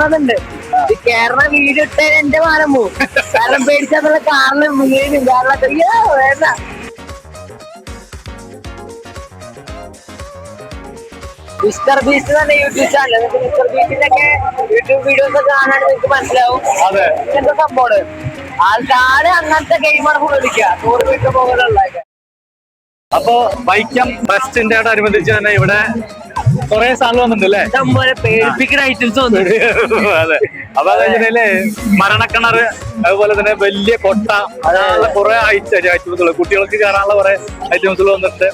കാണുന്നുണ്ട്. കേരള വീട് ഇട്ട എന്റെ മാനം പോവും. കാരണം പേടിച്ചാൽ കാറിന് വീഴും. കാറിലൊക്കെ വേണ്ട. മിസ്റ്റർ ബീസ്റ്റ് തന്നെ യൂട്യൂബ് ചാനൽ. മിസ്റ്റർ ബീസ്റ്റിന്റെ ഒക്കെ യൂട്യൂബ് വീഡിയോസ് ഒക്കെ കാണാൻ നിങ്ങൾക്ക് മനസ്സിലാവും എന്താ സംഭവം. ആൾക്കാര് അങ്ങനത്തെ ഗെയിമാണ് ഫുൾ കളിക്കുക. 100 മീറ്റർ പോകലുള്ള. അപ്പൊ വൈക്കം ബസ്റ്റിന്റെ അനുബന്ധിച്ച് തന്നെ ഇവിടെ കൊറേ സാധനം വന്നിട്ടുണ്ടല്ലേ? പേടിപ്പിക്കുന്ന ഐറ്റംസ് വന്നു. അതെ. അപ്പൊ അതെങ്ങനെ മരണക്കിണറ്, അതുപോലെ തന്നെ വലിയ കൊട്ട, അങ്ങനെയുള്ള കുറെ ഐറ്റംസുകൾ, കുട്ടികൾക്ക് കയറാനുള്ള കുറെ ഐറ്റംസുകൾ വന്നിട്ട്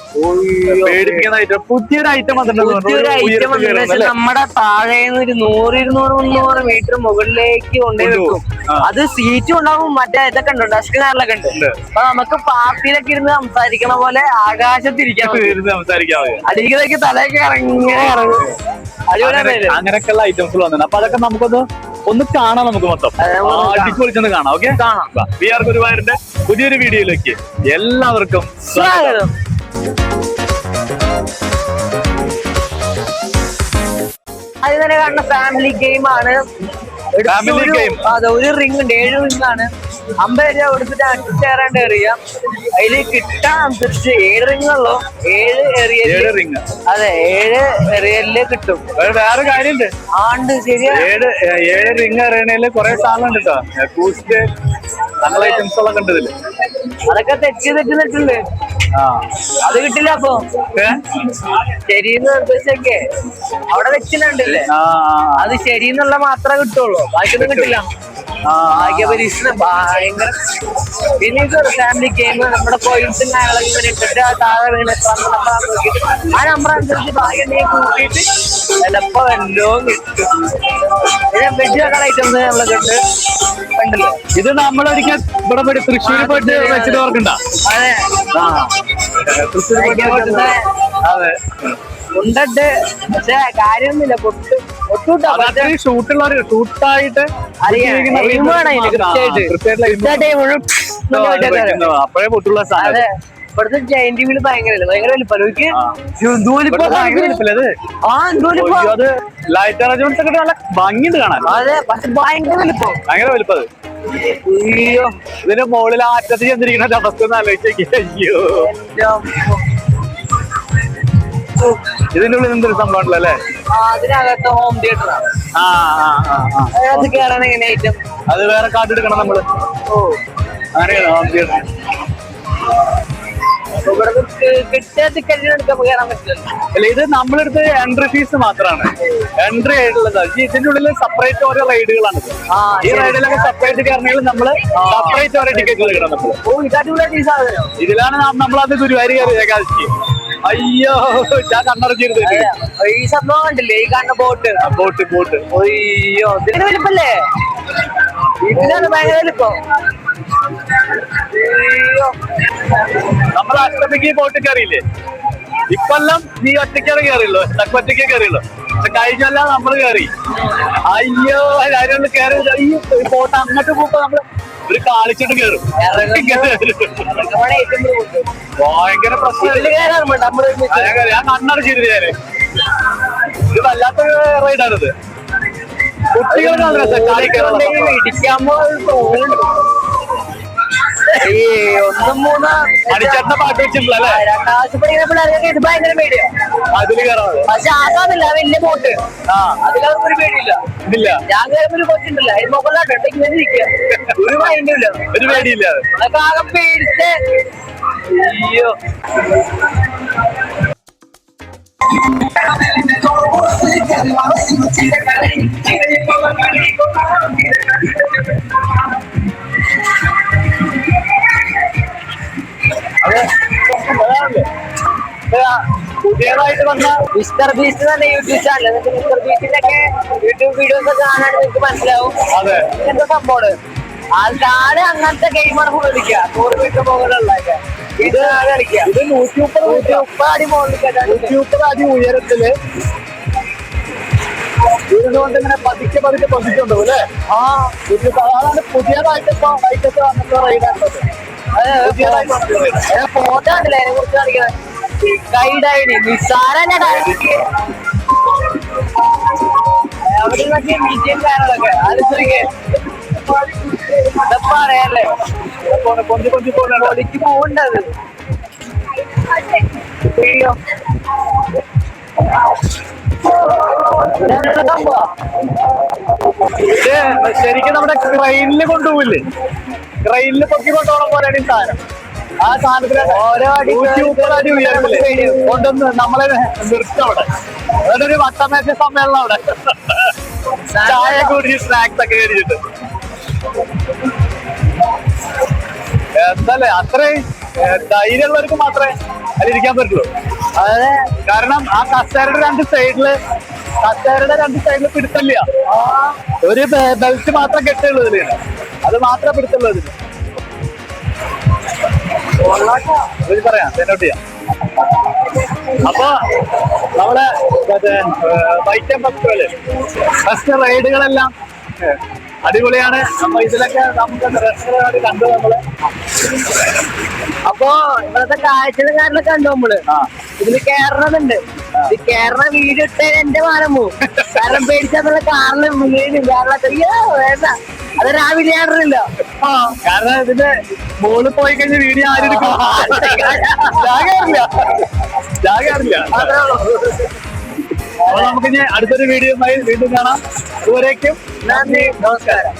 പേടിപ്പിക്കുന്ന ഐറ്റം. പുതിയൊരു ഐറ്റം വന്നിട്ടുണ്ട്. നമ്മുടെ താഴേന്ന് ഒരു 100-200 മീറ്റർ മുകളിലേക്ക് കൊണ്ടുപോയി വെക്കും. അത് സീറ്റും ഉണ്ടാവും, മറ്റേ ഇതൊക്കെ ഉണ്ട്, ഡെസ്ക് കാറിലൊക്കെ ഉണ്ട്. അപ്പൊ നമുക്ക് പാർട്ടിയിലൊക്കെ ഇരുന്ന് സംസാരിക്കണ പോലെ ആകാശത്തിരിക്കാൻ സംസാരിക്കാൻ അടിയിലേക്ക് തലയൊക്കെ ഇറങ്ങി അങ്ങനെയൊക്കെയുള്ള ഐറ്റംസുകൾ വന്നിട്ടുണ്ട്. അപ്പൊ അതൊക്കെ ഒന്ന് കാണാം. നമുക്ക് മൊത്തം അടിച്ചുപൊളിച്ചൊന്ന് കാണാം. ഓക്കെ, കാണാം. വി ആർ ഗുരുവായൂരിന്റെ പുതിയൊരു വീഡിയോയിലേക്ക് എല്ലാവർക്കും സ്വാഗതം. അത് തന്നെ കാണുന്ന ഫാമിലി ഗെയിം ആണ്. അതെ, ഒരു റിംഗ് ഉണ്ട്, 7 റിംഗ് ആണ്. 50 രൂപ കൊടുത്തിട്ട് 5 കയറാണ്ട് എറിയാം. അതില് കിട്ടാൻ അനുസരിച്ച് 7 റിംഗുള്ളൂ. 7 റിംഗ്. അതെ, 7 എറിയലില് കിട്ടും. വേറെ കാര്യമുണ്ട്. ആണ്ട് ശരിയാ. 7 റിംഗ് എറിയണേല് കുറെ സാധനം ഉണ്ട് കേട്ടോ. കൂസ്റ്റ് നല്ല ഐറ്റംസുകളൊക്കെ ഉണ്ട് ഇതില്. അതൊക്കെ തെറ്റിട്ടുണ്ട്. അത് കിട്ടില്ല. അപ്പൊ ശരിന്ന് നിർദ്ദേശിച്ചൊക്കെ അവിടെ വെച്ചിട്ടുണ്ടല്ലേ, അത് ശരിന്നുള്ള മാത്രമേ കിട്ടുള്ളൂ, ബാക്കിയൊന്നും കിട്ടില്ല. ഭാഗ്യ പരീക്ഷണം ഭയങ്കര. പിന്നെ ഫാമിലി ഗെയിം, നമ്മുടെ പോയിന്റ്സും കാര്യങ്ങളൊക്കെ ഇങ്ങനെ ഇട്ടിട്ട് താഴെ വീണ് നോക്കിയിട്ട് ആ നമ്പർ അനുസരിച്ച് ഭാഗ്യം നീ കൂട്ടിയിട്ട് ചിലപ്പോ വല്ലോ കിട്ടും. പിന്നെ വെജ് വെക്കാൻ ഐറ്റംസ് നമ്മളൊക്കെ ഉണ്ട്, കണ്ടല്ലോ. ഇത് നമ്മളൊരിക്കൽ ഇവിടെ പോയിട്ട് തൃശ്ശൂരിൽ പോയിട്ട് വെച്ചിട്ട് ഓർക്കണ്ട. അതെ, അതെ, ഉണ്ടിട്ട്. പക്ഷെ കാര്യമൊന്നുമില്ല, ഷൂട്ടായിട്ട് അപ്പോഴേ പൊട്ടുള്ള സാധനം. ഇവിടുത്തെ ജയന്റ് വീല് ഭയങ്കര വലിപ്പം. അത് ലൈറ്റ് അറേഞ്ച്മെന്റ്സ് ഒക്കെ നല്ല ഭംഗിയുണ്ട് കാണാൻ. അതെ, പക്ഷെ ഭയങ്കര വലിപ്പം. ഭയങ്കര വലിപ്പം. അത് അയ്യോ, ഇതിന്റെ മുകളിൽ അറ്റത്ത് ചെന്നിരിക്കുന്ന അവസ്ഥ ഒന്ന് ആലോചിച്ചേക്ക്. അയ്യോ, ഇതിന്റെ ഉള്ളിൽ എന്തൊരു സംഭവം ഉണ്ടല്ലോ അല്ലേ? അതിനകത്ത് ഹോം തിയേറ്ററാണ്. അത് കേറാൻ എങ്ങനെ ഐറ്റം? അത് വേറെ കാർഡ് എടുക്കണം നമ്മള്. ഓ, അങ്ങനെയാണ് ഹോം തിയേറ്റർ. കിട്ടിയ ടിക്കറ്റിന് എടുക്കാൻ കയറാൻ പറ്റില്ലല്ലോ. അല്ല, ഇത് നമ്മളെടുത്ത് എൻട്രി ഫീസ് മാത്രമാണ്. എൻട്രി ആയിട്ടുള്ളത് ഇതിന്റെ ഉള്ളിൽ സെപ്പറേറ്റ് ഓരോ റൈഡുകളാണ്. ഈ റൈഡിലൊക്കെ സെപ്പറേറ്റ് കയറണമെങ്കിൽ നമ്മള് സെപ്പറേറ്റ് ഓരോ ടിക്കറ്റ് എടുക്കണം നമ്മള്. ഓ, ഇതായിട്ട് സാധനം. ഇതിലാണ് നമ്മളത് ഗുരുവായൂർ കയറി ഏകാദശി. അയ്യോ, ഞാൻ കണ്ണടച്ചിരുന്നത്. ഈ സംഭവം കണ്ടില്ലേ, ഈ കാണുന്ന ബോട്ട്. അയ്യോ, ഇതിന് വലിപ്പല്ലേ? ഇതിനാണ് ഭയങ്കര വലിപ്പം. അയ്യോ, നമ്മൾ അഷ്ടമിക്ക് ബോട്ട് കയറിയില്ലേ? ഇക്കൊല്ലം നീ ഒറ്റയ്ക്കാണ് കയറിയുള്ളൂ, ഒറ്റയ്ക്കേ കയറിയുള്ളൂ. പക്ഷെ കഴിഞ്ഞല്ല നമ്മള് കയറി. അയ്യോ, അതിനുള്ള കയറി ഈ ബോട്ട് അങ്ങോട്ട് പോകുമ്പോ നമ്മള് ഒരു കാളിച്ചിട്ട് കയറും. ഭയങ്കര പ്രശ്നം. ഞാൻ കണ്ണടച്ചിരുന്നു. ഞാന് ഇത് വല്ലാത്ത റൈഡാണിത്. കുട്ടികൾക്ക് ഇടിക്കാമോ അടിച്ചേട്ട പാട്ട് വെച്ചിട്ടുള്ളല്ലേ? 2ാം ക്ലാസ് പഠിക്കുന്ന പിള്ളേർക്ക് ഇത് ഭയങ്കര പേടിയാ. അതില് കയറാതെ. പക്ഷെ ആസാമില്ല, വലിയ ബോട്ട്. അതിലൊന്നും ഒരു പേടിയില്ല. ഞാൻ കയറുമ്പോ ഒരു കൊച്ചുണ്ടല്ല, അതിന് മുകളിലാട്ടോ ഇങ്ങനെ ഇരിക്കുക. ഒരു മൈൻഡില്ല, ഒരു പേടിയില്ല. അതൊക്കെ ആകെ പേടിച്ച്. അയ്യോ, പുതിയതായിട്ട് വന്ന മിസ്റ്റർ ബീസ്റ്റ് തന്നെ യൂട്യൂബ് ചാനൽ. മിസ്റ്റർ ബീസ്റ്റിന്റെ ഒക്കെ യൂട്യൂബ് വീഡിയോസ് ഒക്കെ കാണാൻ നിങ്ങൾക്ക് മനസ്സിലാവും എന്താ സംഭവം. ആൾക്കാര് അങ്ങനത്തെ ഗെയിമാണ് ഫുൾ കളിക്കുക. 100 മീറ്റർ മുകളിലുള്ള ഇത് കളിക്കുക. ഇത് 130 അടി മുകളിൽ, 130 അടി ഉയരത്തില് ഇരുന്നുകൊണ്ട് ഇങ്ങനെ പതുക്കെ പതിച്ചുണ്ടാവും അല്ലേ? അതാണ് പുതിയതായിട്ട് ഇപ്പൊ വൈകിട്ട് വന്നിട്ടുള്ള റൈഡാണത്. ഫോട്ടോ കണ്ടില്ല അതിനെ കുറിച്ച് കാണിക്കുന്നത്. ഗൈഡായി നിസ്സാര അവിടെ അതൊക്കെ വിജയം കാര്യങ്ങളൊക്കെ ആലോചിക്കേ ഇതപ്പോ അറിയാല്ലേ കൊഞ്ചി കൊഞ്ചി പോകുന്നുണ്ട്. പൊടിക്ക് പോകണ്ടത് അയ്യോ ഇത് ശരിക്കും നമ്മുടെ ക്രെയിനിൽ കൊണ്ടുപോകില്ലേ, ക്രെയിനിൽ പൊക്കി കൊണ്ടുപോകണം പോലെയാണ് ഈ സാധനം. ആ സാധനത്തിന് ഓരോ അടി 130 അടി ഉയരത്തില് കൊണ്ടൊന്ന് നമ്മളെ നിർത്തും അവിടെ. അതൊരു വട്ടമേറ്റ സമ്മേളനം അവിടെ. ചായ കുടിച്ച് സ്നാക്സ് ഒക്കെ കഴിച്ചിട്ട് എന്തല്ലേ അത്രയും ധൈര്യമുള്ളവർക്ക് മാത്രമേ അതിലിരിക്കാൻ പറ്റുള്ളൂ. അതെ കാരണം ആ കസേരയുടെ രണ്ട് സൈഡില് പിടുത്തല്ല, ഒരു ബെൽറ്റ് മാത്രം കെട്ടുള്ളൂ ഇതില്, അത് മാത്രമേ പിടുത്തുള്ളൂ ഇതിന്. പറയാം സെനോട്ട് ചെയ്യാം. അപ്പൊ നമ്മളെ ബൈക്ക് ഫസ്റ്റ് റൈഡുകളെല്ലാം അടിപൊളിയാണ്. അപ്പൊ ഇതിലൊക്കെ നമുക്ക് റെസ്റ്റോറന്റ് കണ്ടു നമ്മള്. അപ്പൊ ഇവിടത്തെ കാഴ്ചകളും കാരണം കണ്ടു നമ്മള്. ഇതില് കേറണതുണ്ട്, ഇത് കേരള വീഡിയോ ഇട്ടേ എന്റെ മാനം പോവും. കാരണം പേടിച്ചാൽ കാറില് വീഴും. കാരണം അയ്യോ വേണ്ട, അത് രാവിലെ ആറില്ല. കാരണം ഇതിന്റെ മുകളിൽ പോയി കഴിഞ്ഞ വീഡിയോ ആരും എടുക്കും. ജാഗറില്ല. അപ്പൊ നമുക്കിനി അടുത്തൊരു വീഡിയോയുമായി വീണ്ടും കാണാം. അതുവരേക്കും നന്ദി, നമസ്കാരം.